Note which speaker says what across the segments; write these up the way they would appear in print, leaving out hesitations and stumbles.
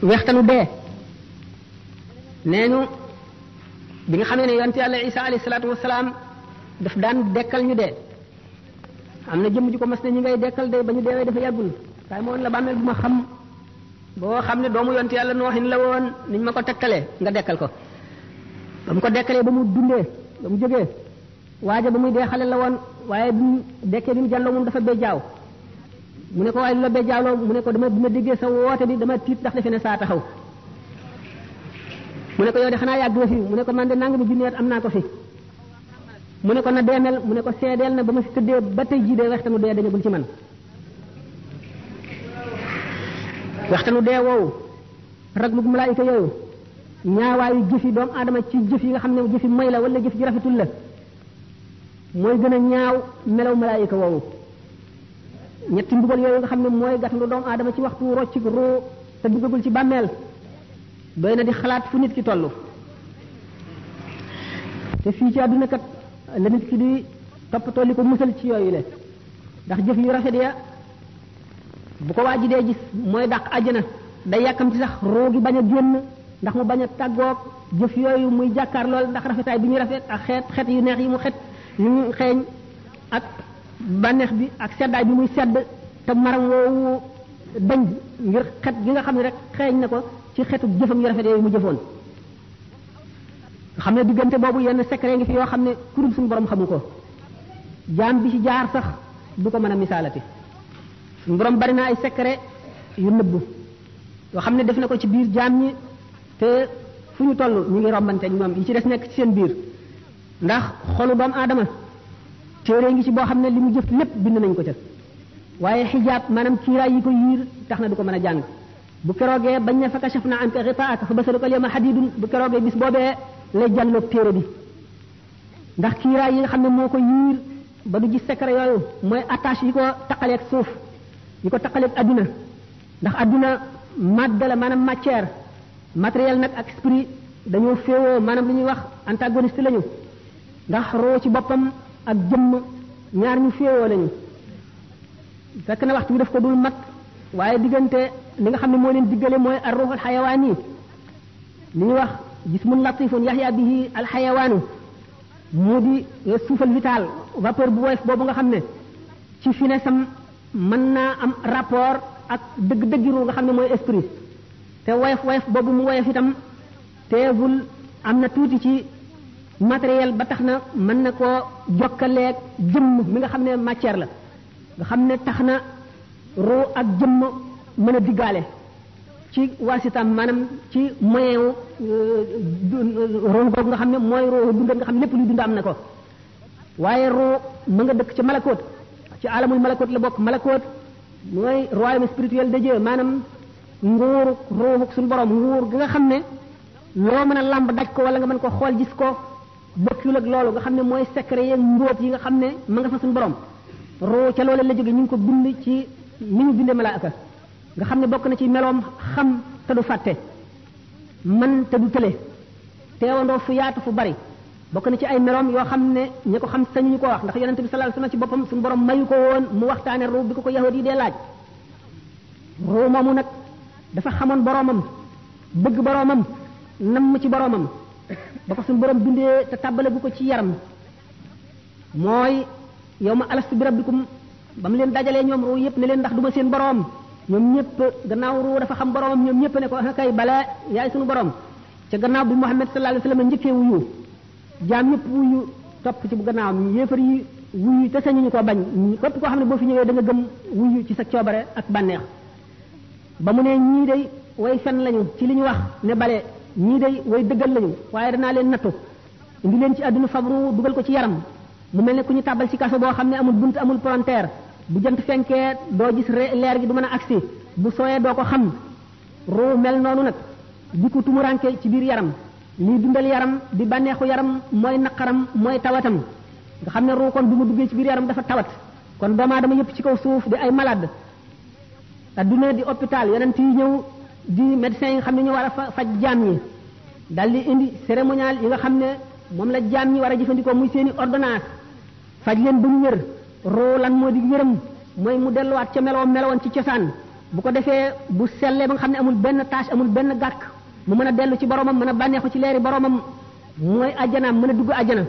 Speaker 1: wextanu dee nee ñu bi nga xamee ne yonent yàlla Isa alayhi salaatu wasalaam daf daan dekkal ñu dee am na jëmm ji ko mas ne ñi ngay dekkal de ba ñu deewee dafa yàggul waaye moo woon la bàmmeel bu ma xam boo xam ne doomu yonent yàlla nooxin la woon niñ ma ko tekkalee nga dekkal ko ba mu ko dekkalee ba mu dundee ba mu jógee waaja ba muy dee xale la woon waaye bi mu dekkee bi mu jàlloo moom dafa bejjaaw mu ne ko waaye lu la bejjaawloo mu ne ko dama bi ma déggee sa woote bi dama tiit ndax defe ne saa taxaw mu ne ko yow de xanaa yàgg nga fi mu ne ko man de nangami junneet am naa ko fi mu ne ko na deemel mu ne ko seedeel na ba ma fi tëddee ba tey jii de waxtanu dee dañagul ci man waxtanu dee woowu raglu malaayika yooyu ñaawaayu jëfi doomu aadama ci jëf yi nga xam ne jëfi moy la wala jëf ji rafetul la mooy gën a ñaaw melaw malaayika woowu ñetti mbugal yooyu nga xam ne mooy gàttandu doomu aadama ci waxtu roccik ruu te duggagul ci bàmmeel doy na di xalaat fu nit ki toll te fii ci àdduna kat la nit ki di toppatoo li ko musal ci yooyu le ndax jëf yu rafet ya bu ko waaji dee gis mooy dàq àjjana day yàkkam ci sax ruu gi bañ a génn ndax mu bañ a tàggoog jëf yooyu muy jàkkaar lool ndax rafetaay bi ñuy rafet ak xeet yu neex yi mu xet yu ñu xeeñ ak bànneex bi ak seddaay bi muy sedd te maram woowu dañ ngir xet gi nga xam ne rek xeeñ na ko ci xetu jëfam yu rafet yooyu mu jëfoon nga xam ne diggante boobu yenn secret ngi fi yoo xam ne kurub suñu borom xamu ko jaam bi ci jaar sax du ko mën a misaalati suñu borom bari na ay secret yu nëbbu yoo xam ne def na ko ci biir jaam ñi te fu ñu toll ñu ngi rombante ñoom yi ci des nekk ci seen biir ndax xolu doomu aadama téere ngi ci boo xam ne li mu jëf lépp bind nañ ko ca waaye xijaab maanaam kiiraay yi ko yiir tax na du ko mën a jàng bu keroogee bañ ne fa kashafna anka ghitaa'aka fa basaruka al-yawma hadiidun bu keroogee bis boobee lay jàlloog téere bi ndax kiiraay yi nga xam ne moo ko yiir ba du gis secret yooyu mooy attache yi ko taqaleeg suuf yi ko taqaleeg adduna ndax adduna madde la maanaam matière matériel nag ak esprit dañoo féewoo maanaam li ñuy wax antagoniste lañu ndax roo ci boppam ak jëmm ñaar ñu féewoo lañu fekk na waxtu bi daf ko dul mat waaye diggante li nga xam ne moo leen diggale mooy ar-ruhul xayawaan yi li ñuy wax jismun latifun yaxya bihi alxayawaanu mu di suufal vital vapeur bu woyof boobu nga xam ne ci finesam mën naa am rapport ak dëgg-dëggi ru nga xam ne mooy esprit te woyof boobu mu woyof itam teewul am na tuuti ci matériel ba tax na mën na koo jokkaleeg jëmm mi nga xam ne matière la nga xam ne tax na ruu ak jëmm mën a diggaale ci waasitam maanaam ci moyen wu ruu googu nga xam ne mooy ruu dund nga xam ne lépp luy dund am na ko waaye ruu ma nga dëkk ci malakoot ci alamul malakoot la bokk malakoot mooy royaume spirituel de Dieu maanaam nguuru ruuxu suñu borom nguur gi nga xam ne loo mën a làmb daj ko wala nga mën ko xool gis ko bokkul ak loolu nga xam ne mooy secret yeeg mbóot yi nga xam ne ma nga fa suñu borom ruu ca loolu la jóge ñu ngi ko bind ci ni ñu bindee malaaka nga xam ne bokk na ci meloom xam te du fàtte man te du tële teewandoo fu yaatu fu bari bokk na ci ay meloom yoo xam ne ñi ko xam sañu ñu ko wax ndax yonente bi sallallahu alayhi wasallam ci boppam suñu borom mayu ko woon mu waxtaane ruu bi ko yahudi yi dee laaj ruu moomu nag dafa xamoon boromam bëgg boromam namm ci boromam ba ko suñu borom bindee te tàbbale bu ko ci yaram mooy yow ma alastu bi rabbikum ba mu leen dajalee ñoom ruu yëpp ne leen ndax duma seen borom ñoom ñëpp gannaaw ruu dafa xam boromam ñoom ñëpp ne ko kay bala yaay suñu borom ca gannaaw bi Muhammad sallallahu alayhi wasallam njëkkee wuyu jaam ñëpp wuyu topp ci bu gannaawam yéefar yi wuyu te sañuñu ko bañ képp koo xam ne boo fi ñëwee da nga gëm wuyu ci sa coobare ak bànneex ba mu ne ñii day way fen lañu ci li ñu wax ne bale ñii day way dëggal lañu waaye danaa leen nattu indi leen ci àdduna fabru dugal ko ci yaram mu mel ne ku ñu tàbbal ci kaso boo xam ne amul bunt amul palanteer bu jant fenkee doo gis leer gi du mën a agsi bu sooyee doo ko xam ruu mel noonu nag di ko tumuranke ci biir yaram lii dundal yaram di bànneexu yaram mooy naqaram mooy tawatam nga xam ne ruu kon bu mu duggee ci biir yaram dafa tawat kon doomu aadama yëpp ci kaw suuf di ay malade adduna di hôpital yonent yi ñëw di médecins yi nga xam ne ñu war a faj jaam ñi dal di indi cérémonial yi nga xam ne moom la jaam ñi war a jëfandikoo muy seeni ordonnance faj leen ba ñu wér ruu lan moo di wéram mooy mu delluwaat ca melowoon ci cosaan bu ko defee bu sellee ba nga xam ne amul benn tâche amul benn gàkk mu mën a dellu ci boromam mën a bànneexu ci leeri boromam mooy ajjanaam mën a dugg ajjana.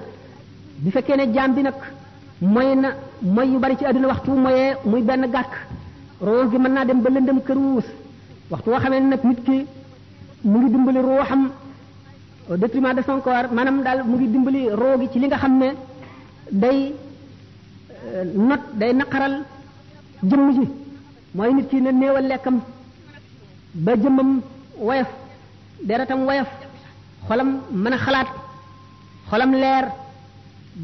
Speaker 1: bi fekkee ne jaam bi nag mooy na mooy yu bari ci àdduna waxtu mooyee muy benn gàkk ruux gi mën naa dem ba lëndëm këruus waxtu woo xamee nag nit ki mu ngi dimbali ruuxam au détriment de son corps maanaam daal mu ngi dimbali roo gi ci li nga xam ne day day naqaral jëmm ji mooy nit ki ne néewal lekkam ba jëmmam woyof deretam woyof xolam mën a xalaat xolam leer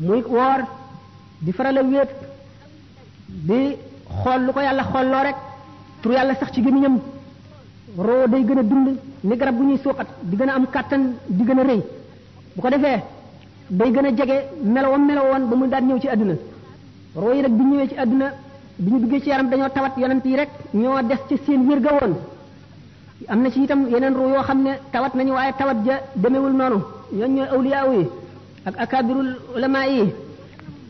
Speaker 1: muy woor di faral a wéet di xool lu ko yàlla xoolloo rek tur yàlla sax ci gémmiñam roo day gën a dund ni garab bu ñuy suuxat di gën a am kàttan di gën a rëy bu ko defee day gën a jege melowoon ba mu daan ñëw ci àdduna roo yi nag bi ñëwee ci àdduna bi ñu duggee ci yaram dañoo tawat yonent yi rek ñoo des ci seen wér ga woon am na ci itam yeneen roo yoo xam ne tawat nañu waaye tawat ja demewul noonu ñooñ ñooy awliyaa yi ak akabirul ulama yi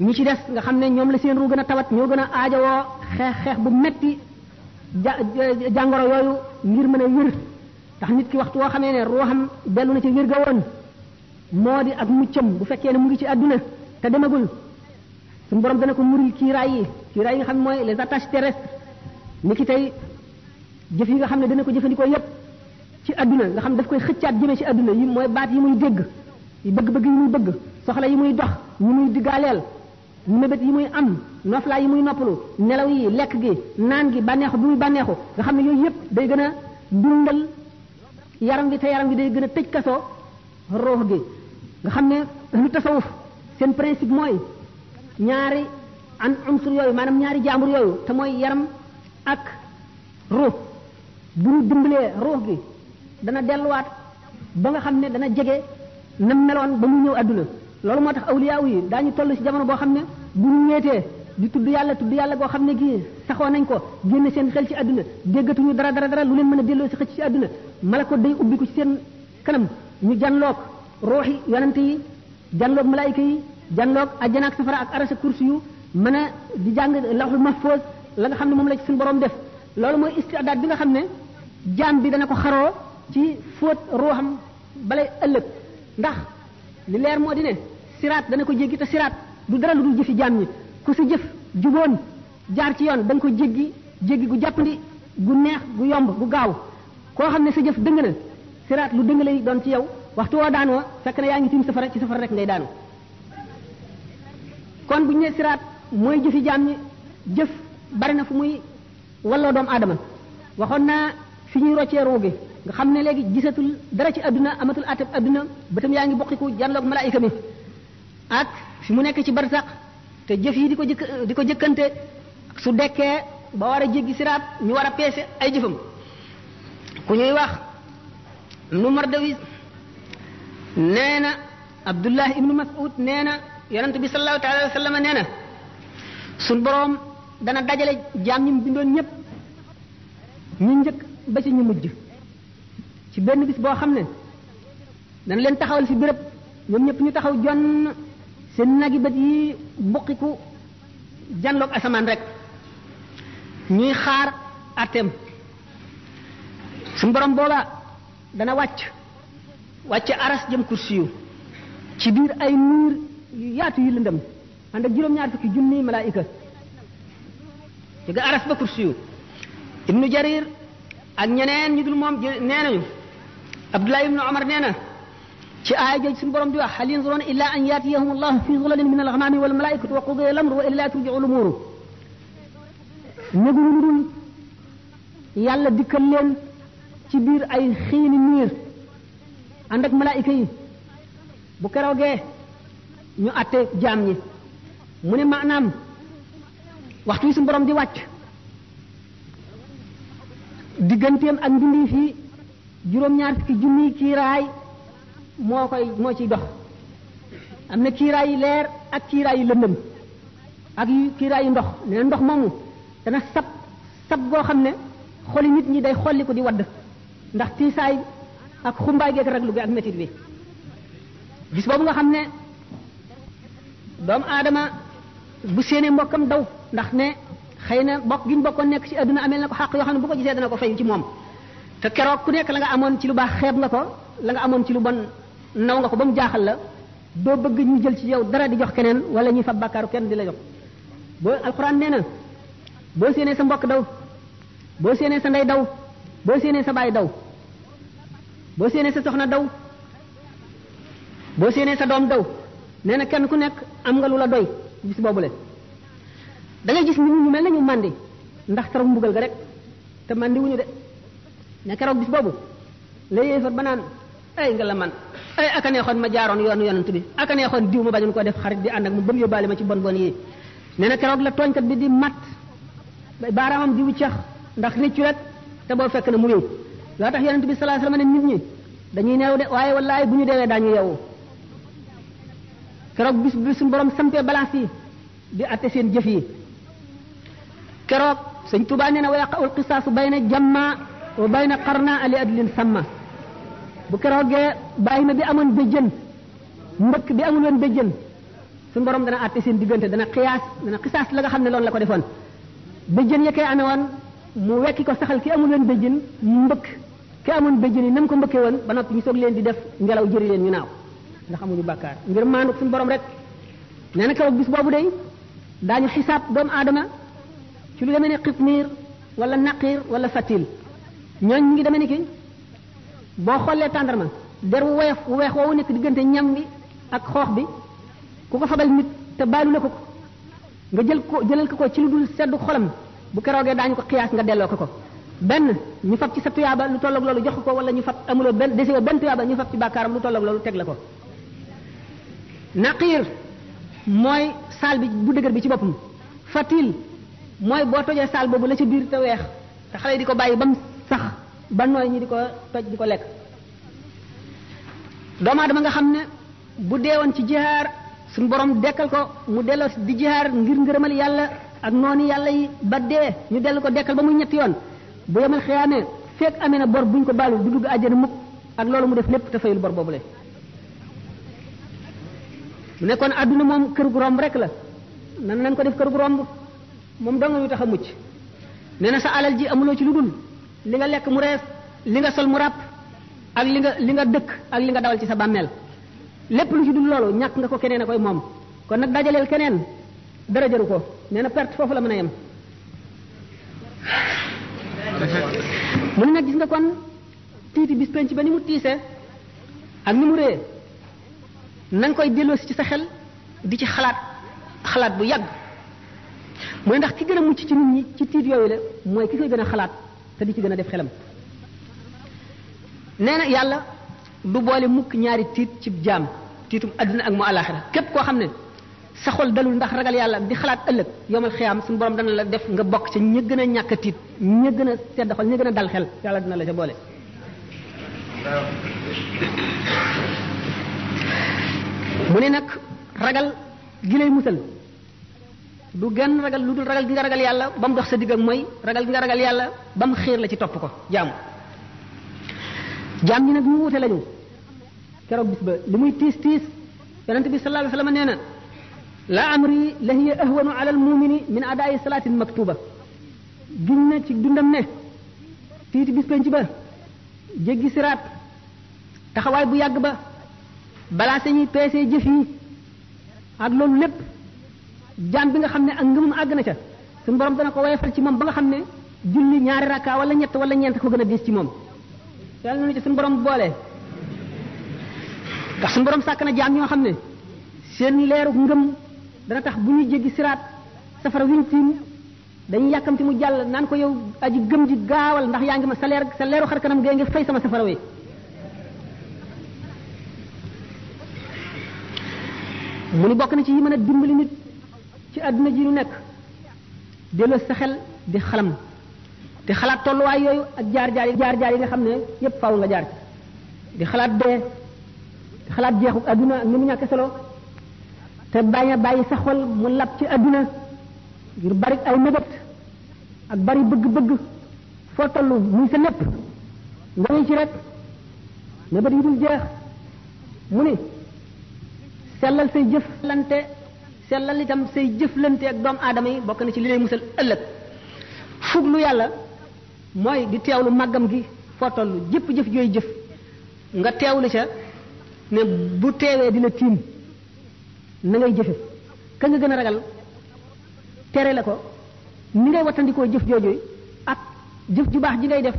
Speaker 1: ñi ci des nga xam ne ñoom la seen ruu gën a tawat ñoo gën a aajowoo xeex bu metti jàngoro yooyu ngir mën a wér tax nit ki waxtu woo xamee ne ruuxam dellu na ci wér ga woon moo di ak muccam bu fekkee ne mu ngi ci àdduna te demagul suñu borom dana ko muril kiiraay yi nga xam ne mooy les attaches terrestres ni ki tey jëf yi nga xam ne dana ko jëfandikoo yépp ci àdduna nga xam daf koy xëccaat jëmee ci àdduna yi mooy baat yi muy dégg yi bëgg-bëgg yi muy bëgg soxla yi muy dox yi muy diggaaleel mébét yi muy am noflaay yi muy noppalu nelaw yi lekk gi naan gi bànneexu bi muy bànneexu nga xam ne yooyu yépp day gën a dundal yaram gi te yaram gi day gën a tëj kaso ruux gi nga xam ne lu tasawuf seen principe mooy ñaari unsur yooyu maanaam ñaari jaambur yooyu te mooy yaram ak ruux bu ñu dimbalee ruux gi dana delluwaat ba nga xam ne dana jege na meloon ba mu ñëw àdduna loolu moo tax awliyaa yi daañu toll ci jamono boo xam ne bu ñu ñeetee di tudd yàlla goo xam ne gii saxoo nañ ko génn seen xel ci àdduna déggatuñu dara lu leen mën a delloo ci xëcc ci àdduna malako day ubbi ko ci seen kanam ñu janloog ruuxi yonante yi janloog malaayika yi janloog ajjana ak safara ak arasa kursi yu mën a di jàng lawhul mahfuz la nga xam ne moom la ci suñu borom def loolu mooy istidaad bi nga xam ne jaam bi dana ko xaroo ci fóot ruuxam balay ëllëg ndax li leer moo di ne siraat dana ko jéggi te siraat du dara lu dul jëfi jaam ñi ku sa jëf juboon jaar ci yoon da nga ko jéggi gu jàppandi gu neex gu yomb gu gaaw koo xam ne sa jëf dëng na siraat lu dëng lay doon ci yow waxtu woo daanoo fekk na yaa ngi tiim safara ci safara rek ngay daanu kon bu ñu nee siraat mooy jëfi jaam ñi jëf bari na fu muy walloo doomu aadama waxoon naa fi ñuy roccee ruu gi nga xam ne léegi gisatul dara ci adduna amatul ateb adduna bëtam yaa ngi bokkiku janloog malaayika mi ak fi mu nekk ci barsax te jëf yi di ko jëkkante su dekkee ba war a jéggi siraat ñu war a peese ay jëfam ku ñuy wax nu Mardawis nee na Abdullah ibnu Mas'ud nee na yonent bi sallallahu taala wa sallam nee na suñ boroom dana dajale jaam ñi mu bindoon ñëpp ñu njëkk ba ci ñu mujj ci benn bis boo xam ne dana leen taxawal fi béréb ñoom ñëpp ñu taxaw jonn seen nagi bët yi buqiku janloog asamaan rek ñuy xaar atem suñu borom booba dana wàcc aras jëm kursi yu ci biir ay niir yu yaatu yu lëndëm ànd ak juróom-ñaar fukki junni malaayika ci ga aras ba kursi yu ibnu jarir ak ñeneen ñu dul moom nee nañu abdullah ibnu omar nee na ci aaya jooju suñu borom di wax hal yanzuruna illa an yatiyahum allahu fi zulalin min al-ghamami wal malaikatu wa qudiya al-amru wa ila turji'u al-umur néguñu lu dul yàlla dikkal leen ci biir ay xiini niir ànd ak malaayika yi bu keroogee ñu àtte jaam ñi mu ne maanaam waxtu wi suñu borom di wàcc digganteem ak mbindi fii juróom-ñaar fukki junni kiiraay moo ciy dox am na kiiraay yi leer ak kiiraay yi lëndëm ak kiiraay yi ndox nee na ndox moomu dana sab goo xam ne xoli nit ñi day xolli ko di wadd ndax tiisaay ak xumbaay geek raglu gi ak métit bi bis boobu nga xam ne doomu aadama bu séenee mbokkam daw ndax ne xëy na bokk gi ñu bokkoon nekk ci adduna amel na ko xàq yoo xam ne bu ko gisee dana ko fay ci moom te keroog ku nekk la nga amoon ci lu baax xeeb nga ko la nga amoon ci lu bon naw nga ko ba mu jaaxal la doo bëgg ñu jël ci yow dara di jox keneen wala ñuy fab bàkkaaru kenn di la jox boo alxuraan nee na boo séenee sa mbokk daw boo séenee sa ndey daw boo séenee sa baay daw boo séenee sa soxna daw boo séenee sa doom daw nee na kenn ku nekk am nga lu la doy bis boobule da ngay gis nit ñu mel nañu màndi ndax keroog mbugal ga rek te màndi wuñu de ne keroog bis boobu la yéefar ba naan ay nga la man ay aka neexoon ma jaaroon yoonu yonent bi aka neexoon diw ma bañoon ko def xarit di ànd ak mu ba mu yóbbaale ma ci bon bon yi nee na keroog la tooñkat bi di mat baaraamam di wuccax ndax réccu rek te boo fekk na mu wéy loo tax yonent bi sallallahu alayhi wasallam ne nit ñi dañuy neew de waaye wallaay bu ñu deewee daañu yeewu keroog bis bi suñu borom sampee balance yi di atte seen jëf yi keroog sëñ Tuubaa nee na wa yaqa'ul qisaasu bayna jamma wa bayna qarna ali adlin samma bu keroogee bàyyi ma bi amoon béjjën mbëkk bi amul woon béjjën suñu borom dana atte seen diggante dana xisaas la nga xam ne loolu la ko defoon béjjën ya koy amee woon mu wekki ko saxal ki amul woon béjjën mbëkk ki amoon béjjën yi nam ko mbëkkee woon ba noppi ñu soog leen di def ngelaw jëri leen ñu naaw ndax amuñu bàkkaar ngir maandu suñu borom rek nee na keroog bis boobu day daañu xisaab doomu aadama ci lu demee ne xitmiir wala naqiir wala fatil ñooñ ñu ngi demee ni ki boo xoolee tàndarma der wu weex woowu nekk diggante ñam bi ak xoox bi ku ko fabal nit te baalu la ko nga jëlal ko ci lu dul seddu xolam bu keroogee daañu ko xiyaas nga delloo ko benn ñu fab ci sa tuyaaba lu tolloog loolu jox ko wala ñu fab amuloo desewoo benn tuyaaba ñu fab ci bàkkaaram lu tolloog loolu teg la ko naqiir mooy saal bi bu dëgër bi ci boppam fatil mooy boo tojee saal boobu la ci biir te weex te xale yi di ko bàyyi ba mu sax ba nooy ñi di ko toj di ko lekk doomu aadama nga xam ne bu deewoon ci jihaar suñu borom dekkal ko mu delloo di jihaar ngir ngërëmal yàlla ak noonu yàlla yi ba dee ñu dellu ko dekkal ba muy ñetti yoon bu yemal xiyaamee fekk amee na bor buñ ko baalu du dugg àjjana mukk ak loolu mu def lépp te fayul bor boobule mu nekkoon àdduna moom kër gu romb rek la nan ko def kër gu romb moom dong ñu tax a mucc nee na sa alal ji amuloo ci lu dul li nga lekk mu rees li nga sol mu ràpp ak li nga dëkk ak li nga dawal ci sa bàmmeel lépp lu ci dul loolu ñàkk nga ko keneen a koy moom kon nag dajaleel keneen dara jëru ko nee na perte foofu la mën a yem mu ne nag gis nga kon tiiti bis penc ba ni mu tiisee ak ni mu réyee na nga koy delloosi ci sa xel di ci xalaat bu yàgg mooy ndax ki gën a mucc ci nit ñi ci tiit yooyu la mooy ki koy gën a xalaat te di ci gën a def xelam nee na yàlla du boole mukk ñaari tiit ci jaam tiitum adduna ak mu alaxira képp koo xam ne sa xol dalul ndax ragal yàlla di xalaat ëllëg yomal xiyaam suñu borom dana la def nga bokk ci ña gën a ñàkk a tiit ña gën a sedd xol ña gën a dal xel yàlla dina la ca boole mu ne nag ragal gi lay musal du genn ragal lu dul ragal gi nga ragal yàlla ba mu dox sa digg ak mooy ragal gi nga ragal yàlla ba mu xiir la ci topp ko jaam ñi nag ñu wute lañu keroog bis ba li muy tiis yonente bi sallallahu alayhi wasallam nee na la amri la hiya ahwanu ala al mumini min adaa'i salatin maktuba giñ na ci dundam ne tiiti bis penc ba jéggi siraat taxawaay bu yàgg ba balaa sañuy peesee jëf yi ak loolu lépp jaam bi nga xam ne ak ngëmum àgg na ca suñu borom dana ko woyofal ci moom ba nga xam ne julli ñaari rakka wala ñett wala ñeent ko gën a diis ci moom yàlla nañu ci suñu borom boole ndax suñu borom sàkk na jaam ñoo xam ne seen leeru ngëm dana tax bu ñuy jéggi siraat safara wiñ tiim dañuy yàkkamti mu jàll naan ko yow aji gëm ji gaawal ndax yaa ngi ma sa leeru xar kanam gee ngi fay sama safara wi mu ni bokk na ci yi mën a dimbali nit ci àdduna ji ñu nekk delloo sa xel di xalam di xalaat tolluwaay yooyu ak jaar-jaar yi nga xam ne yépp faaw nga jaar ci di xalaat dee di xalaat jeexu àdduna ak ni mu ñàkk solo te bañ a bàyyi sa xol mu lab ci àdduna ngir bari ay mébét ak bari bëgg-bëgg foo toll muy sa lépp nga ci rek mébét yi dul jeex mu ni sellal itam say jëflante ak doomu aadama yi bokk na ci li lay musal ëllëg fuglu yàlla mooy di teewlu màggam gi foo toll jëpp jëf jooy jëf nga teewlu ca ne bu teewee dina tiim na ngay jëfe ka nga gën a ragal tere la ko ni ngay wattandikoo jëf joojooy ak jëf ju baax ji ngay def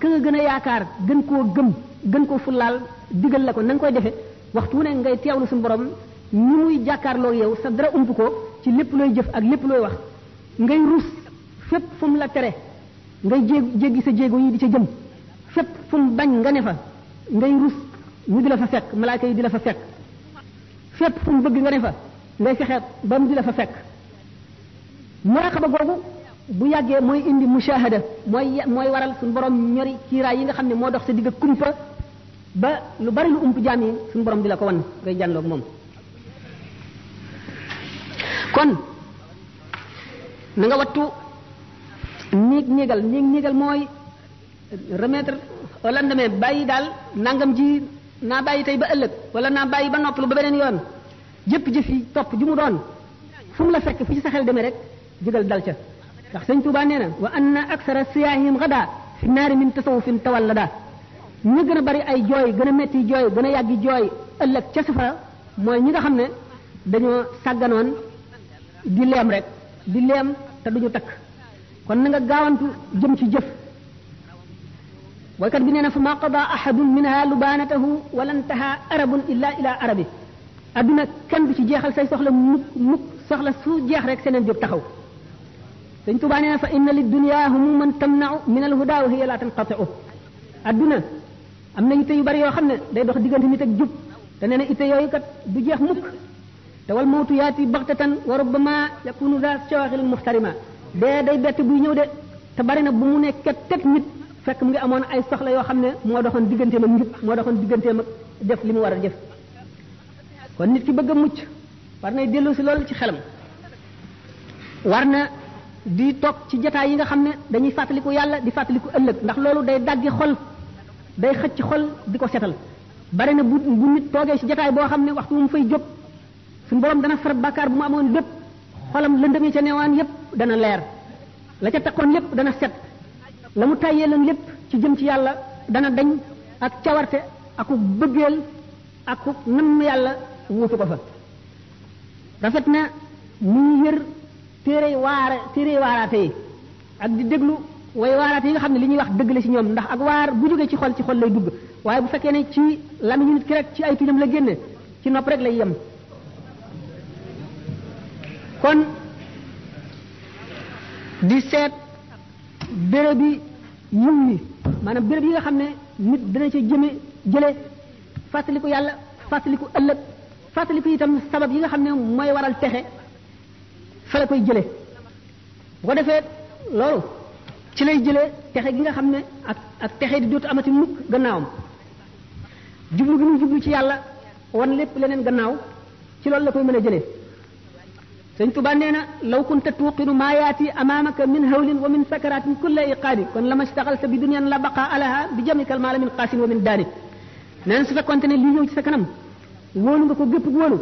Speaker 1: ka nga gën a yaakaar gën koo gëm gën koo fullaal digal la ko na nga koy defe waxtu wu ne ngay teewlu suñu borom ni muy jàkkaarloo yow sa dara ump ko ci lépp looy jëf ak lépp looy wax ngay rus fépp fu mu la tere ngay jéggi sa jéego yi di ca jëm fépp fu mu bañ nga ne fa ngay rus ñu di la fa fekk malaaka yi di la fa fekk fépp fu mu bëgg nga ne fa ngay fexe ba mu di la fa fekk muraqaba googu bu yàggee mooy indi mushahada mooy waral suñu borom ñori kiiraay yi nga xam ne moo dox sa digg kumpa ba lu bari lu ump jaam yi suñu borom di la ko wan ngay jànloog moom kon na nga wattu néegal mooy remettre au lendemain bàyyi daal nangam ji naa bàyyi tey ba ëllëg wala naa bàyyi ba noppalu ba beneen yoon jëf yi topp ju mu doon fu mu la fekk fu ci sa xel demee rek jógal dal ca ndax sëñ Tuubaa nee na wa anna aksara siyaahim gada fi naari min tasawufin tawallada ñu gën a bari ay jooy gën a metti jooy gën a yàggi jooy ëllëg ca safara mooy ñi nga xam ne dañoo sàgganoon di leem rek di leem te duñu takk kon na nga gaawantu jëm ci jëf waykat bi nee na fa ma qada ahadun minha lubanatahu wala ntaha arabun illa ila arabi adduna kenn du ci jeexal say soxla mukk soxla su jeex rek seneen jóg taxaw sëñ Tuubaa nee na fa inna lid dunya humuman tamna'u min al huda wa hiya la tanqati'u adduna am na itte yu bari yoo xam ne day dox diggante nit ak jub te nee na itte yooyu kat du jeex mukk te wal mawtu yaati baxtatan wa rubbama yakunu za shawaghil muhtarima dee day bett buy ñëw de te bari na bu mu ne ket nit fekk mu ngi amoon ay soxla yoo xam ne moo doxoon digganteem ak njub moo doxoon digganteem ak def li mu war a def kon nit ki bëgg a mucc war nay dellu si loolu ci xelam war na di toog ci jataay yi nga xam ne dañuy fàttaliku yàlla di fàttaliku ëllëg ndax loolu day daggi xol day xëcc xol di ko setal bari na bu nit toogee ci jataay boo xam ne waxtu mu fay jóg suñu borom dana far bàkkaar bu mu amoon lépp xolam lëndëmee ca neewaan yépp dana leer la ca takkoon lépp dana set la mu tàyyee lan lépp ci jëm ci yàlla dana dañ ak cawarte aku bëggeel aku namm yàlla wuutu ko fa rafet na muy yër téere waaraate yi ak di déglu way waaraate yi nga xam ne li ñuy wax dëgg la ci ñoom ndax ak waar bu jógee ci xol lay dugg waaye bu fekkee ne ci lamiñu nit ki rek ci ay tuñam la génne ci nopp rek lay yem kon di seet béréb yi yiw yi maanaam béréb yi nga xam ne nit dana ca jële fàttaliku yàlla fàttaliku ëllëg fàttaliku itam sabab yi nga xam ne mooy waral texe fa la koy jële bu ko defee loolu ci lay jële texe gi nga xam ne ak texe di dootu amati mukk gannaawam jublu gi muy jublu ci yàlla wan lépp leneen gannaaw ci loolu la koy mën a jëlee sëñ Tuba nee na law kunta tuuqinu maa yaati amaamaka min hawlin wa min sakaratin kulla iqaadi kon lama staxalta bi dunyan la baqa alaha bi jamikal maala min qaasin wa min daani nee na su fekkonte ne lii ñëw ci sa kanam wóolu nga ko gépp wóolu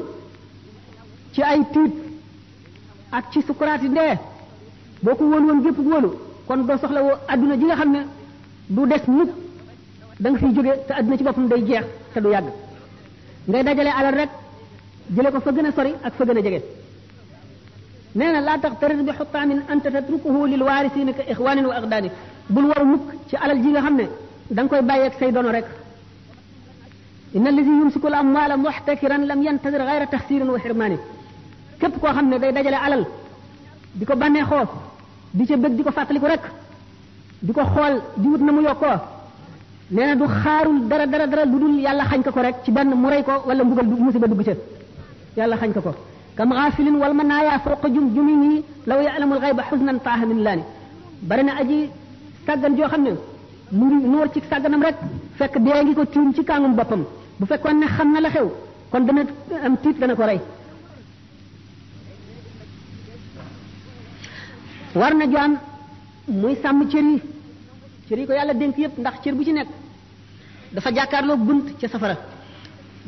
Speaker 1: ci ay tiit ak ci sukuraati ndee boo ko wóolu woon gépp wóolu kon doo soxla woo adduna ji nga xam ne du des mukk da nga fiy jóge te adduna ci boppam day jeex te du yàgg ngay dajale alal rek jële ko fa gën a sori ak fa gën a jege nee na laa taxtarir bi xutaamin anta tatrukuhu lil waarisiina ka ixwaanin wa axdaani bul waru mukk ci alal ji nga xam ne da nga koy bàyyeeg say dono rek inna allazi yumsiku al amwaala muxtakiran lam yantadir gayra taxsirin wa xirmaani képp koo xam ne day dajale alal di ko bànneexoo di ca bëgg di ko fàttaliku rek di ko xool di wut na mu yokkoo nee na du xaarul dara lu dul yàlla xañ ko rek ci benn mu rey ko wala mbugal musiba dugg ca yàlla xañ ko kam gaafilin wal manaaya fawqa jumjumihi law ya'lamul ghayba huznan taaha min laani bari na aji sàggan joo xam ne mu ngi noor ci sàgganam rek fekk dee ngi ko tiim ci kàngum boppam bu fekkoon ne xam na la xew kon dana am tiit dana ko rey war na jaam muy sàmm cër yi ko yàlla dénk yépp ndax cër bu ci nekk dafa jàkkaarloo bunt ca safara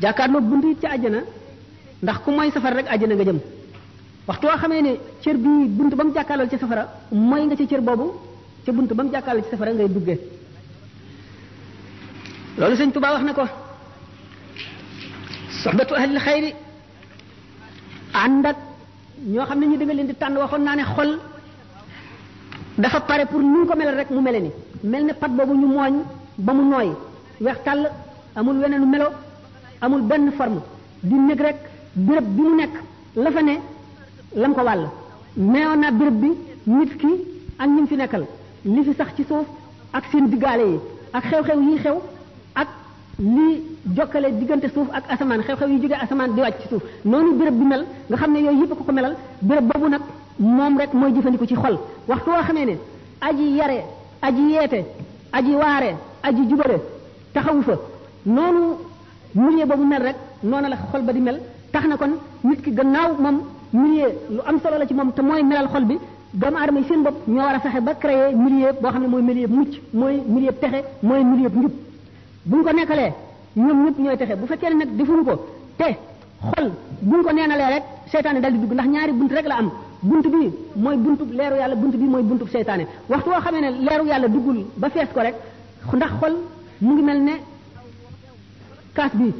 Speaker 1: jàkkaarloo bunt it ca àjjana ndax ku mooy safara rek àjjana nga jëm waxtu woo xamee ne cër bi bunt ba mu jàkkaarloo ca safara mooy nga ca cër boobu ca bunt ba mu jàkkaarloo ci safara ngay duggee loolu sëñ Tuubaa wax na ko soxbatu ahlil xayri ànd ak ñoo xam ne ñu danga leen di tànn waxoon naa ne xol dafa pare pour nu ko melal rek mu mele ni mel ne pat boobu ñu mooñ ba mu nooy weex tàll amul weneenu melo amul benn forme di nekk rek béréb bi mu nekk la fa ne lam ko wàll neewoon naa béréb bi nit ki ak ñi fi nekkal li fi sax ci suuf ak seen diggaale yi ak xew-xew yi xew ak li jokkale diggante suuf ak asamaan xew-xew yi jógee asamaan di wàcc ci suuf noonu béréb bi mel nga xam ne yooyu yëpp ko melal béréb boobu nag moom rek mooy jëfandiku ci xol waxtu woo xamee ne aji yare aji yeete aji waare aji jubale taxawu fa noonu milieu boobu mel rek noonu la xol ba di mel tax na kon nit ki gannaaw moom milieu lu am solo la ci moom te mooy melal xol bi doomu aadama yi seen bopp ñoo war a fexe ba créer milieu boo xam ne mooy milieu mucc mooy milieu texe mooy milieu njub buñ ko nekkalee ñoom ñëpp ñooy texe bu fekkee ne nag defuñu ko te xol buñ ko neenalee rek seytaane dal di dugg ndax ñaari bunt rek la am bunt bi mooy buntu leeru yàlla bunt bi mooy buntu seytaane waxtu woo xamee ne leeru yàlla duggul ba fees ko rek ndax xol mu ngi mel ne kaas bi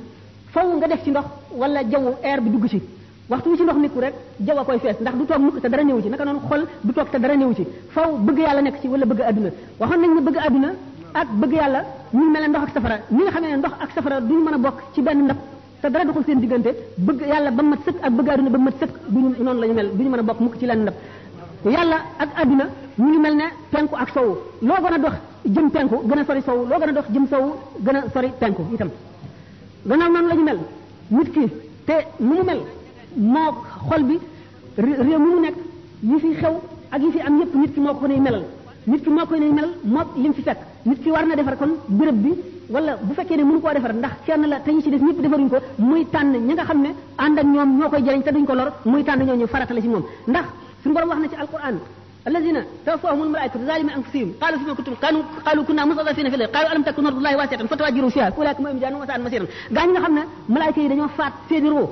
Speaker 1: faw nga def ci ndox wala jaww air bi dugg ci waxtu wi ci ndox nekku rek jaww a koy fees ndax du toog mukk te dara néew ci naka noonu xol du toog te dara néew ci faw bëgg yàlla nekk ci wala bëgg adduna waxoon nañ ne bëgg adduna ak bëgg yàlla ñu mel ne ndox ak safara ni nga xamee ne ndox ak safara duñu mën a bokk ci benn ndab te dara doxul seen diggante bëgg yàlla ba mat sëkk ak bëgg adduna ba mat sëkk duñu noonu la ñu mel duñu mën a bokk mukk ci lenn ndab yàlla ak adduna ñu ngi mel ne penku ak sowu loo gën a dox jëm penku gën a sori sowu loo gën a dox jëm sowu gën a sori penku itam gannaaw noonu la ñu mel nit ki te nu mu mel moo xol bi réew mi mu nekk yi fi xew ak yi fi am yépp nit ki moo ko nay melal nit ki moo koy nay melal moo lim fi fekk nit ki war na defar kon béréb bi wala bu fekkee ne mënu koo defar ndax kenn la te ñu ci def ñëpp defaruñ ko muy tànn ñi nga xam ne ànd ak ñoom ñoo koy jëriñ te duñ ko lor muy tànn ñooñu farata la ci moom ndax suñu borom wax na ci alquran alladina tawaffahumul malaikatu zalimi anfusihim qalu fima kuntum qalu kunna mustadafina fil ardi qalu alam takun ardullahi wasi'atan fatahajjaru fiha ulaika ma'ahum jahannam wa sa'at masiran gaa ñi nga xam ne malaayika yi dañoo faat seeni roo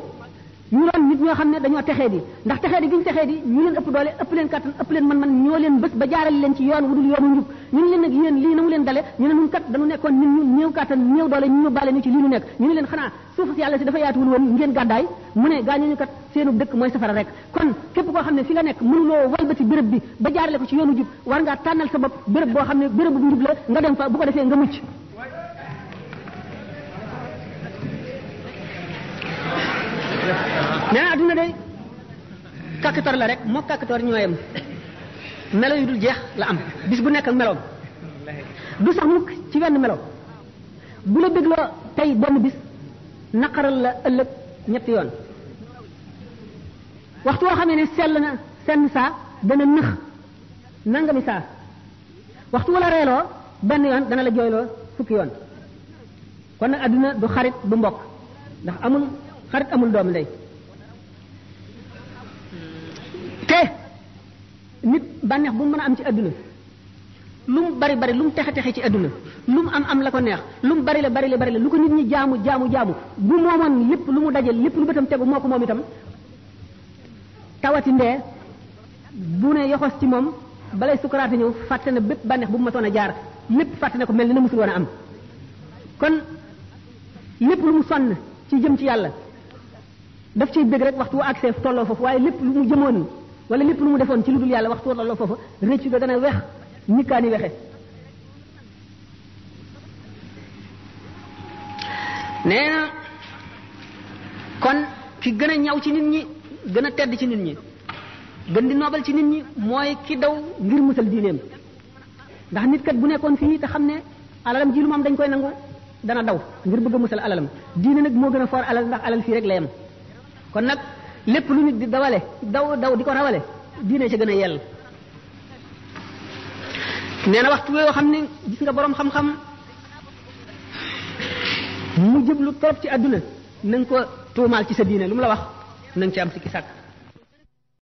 Speaker 1: ñu doon nit ñoo xam ne dañoo texee di ndax texee di gi ñu texee di ñu leen ëpp doole ëpp leen kattan ëpp leen man ñoo leen bés ba jaarale leen ci yoon wu dul yoonu njub ñu ne leen nag yéen lii na mu leen dale ñu ne ñun kat dañu nekkoon nit ñu néew kattan néew doole ñu bàle ñu ci lii ñu nekk ñu ne leen xanaa suuf si yàlla si dafa yaatuwul woon ngeen gàddaay mu ne gaañooñu kat seenu dëkk mooy safara rek kon képp koo xam ne fi nga nekk mënuloo walbati béréb bi ba jaarale ko ci yoonu jub war ngaa tànnal sa bopp béréb boo xam ne béréb bu njub la nga dem fa bu ko defee nga mucc nee na adduna day kàkkator la rek moo kàkkator ñooyam melo yu dul jeex la am bis bu nekk ak meloom du sax mukk ci wenn melo bu la bégloo tey benn bis naqaral la ëllëg ñetti yoon waxtu woo xamee ne sell na senn saa dana nëx nangami saa waxtu wala reeloo benn yoon dana la jooyloo fukki yoon kon nag adduna du xarit du mbokk ndax amul xarit amul doomu ndey te nit bànneex bu mu mën a am ci adduna lu mu bari bari lu mu texe texe ci adduna lu mu am la ko neex lu mu bari la lu ko nit ñi jaamu bu moomoon lépp lu mu daje lépp lu bëtam tegu moo ko moom itam tawati ndee bu ne yoxos ci moom balay sukaraate ñëw fàtte na bépp bànneex bu mu matoon a jaar lépp fàtte na ko mel ni na musul woon a am kon lépp lu mu sonn ci jëm ci yàlla daf ciy bëgg rek waxtu wu accès tolloo foofu waaye lépp lu mu jëmoon wala lépp lu mu defoon ci lu dul yàlla waxtu wu tolloo foofu rëccu ga dana wex nikkaani wexe nee na kon ki gën a ñaw ci nit ñi gën a tedd ci nit ñi gën di noobal ci nit ñi mooy ki daw ngir musal diineem ndax nit kat bu nekkoon fii te xam ne alalam ji lu moom dañ koy nangu dana daw ngir bëgg a musal alalam diine nag moo gën a foor alal ndax alal fii rek la yem kon nag lépp lu nit di dawale daw di ko rawale diine ci gën a yell nee na waxtu yoo xam ne gis nga boroom xam-xam mu jëblu trop ci àdduna na nga ko tuumaal ci sa diine lu mu la wax na nga ci am sikki sàkk